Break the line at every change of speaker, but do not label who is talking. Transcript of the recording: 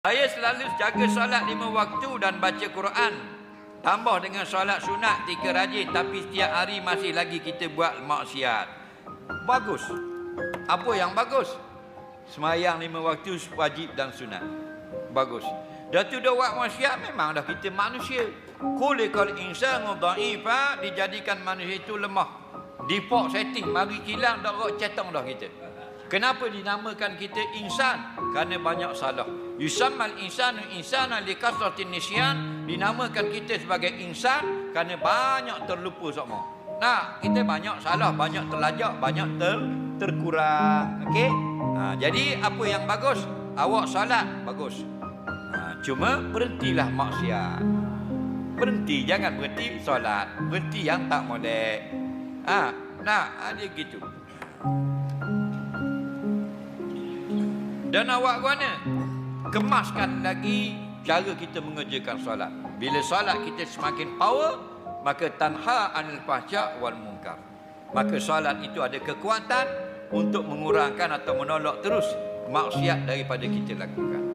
Saya selalu jaga solat 5 waktu dan baca Quran. Tambah dengan solat sunat 3 rajin. Tapi setiap hari masih lagi kita buat maksiat. Bagus. Apa yang bagus? Semayang 5 waktu wajib dan sunat. Bagus. Dah tu dah buat maksiat, memang dah kita manusia. Kulikal insanu dha'ifa, dijadikan manusia itu lemah. Default setting, mari kilang dah rot cetong dah kita. Kenapa dinamakan kita insan? Kerana banyak salah. Yusammal insanu insana likasratin nisyan. Dinamakan kita sebagai insan kerana banyak terlupa semua. Nah, kita banyak salah, banyak terlajak, banyak terkurang. Okey? Jadi apa yang bagus? Awak salat bagus. Cuma berhentilah maksiat. Berhenti, jangan berhenti solat. Berhenti yang tak molek. Dia gitu. Dan awak mana? Kemaskan lagi cara kita mengerjakan solat. Bila solat kita semakin power, maka tanha anil fahsya wal munkar. Maka solat itu ada kekuatan untuk mengurangkan atau menolak terus maksiat daripada kita lakukan.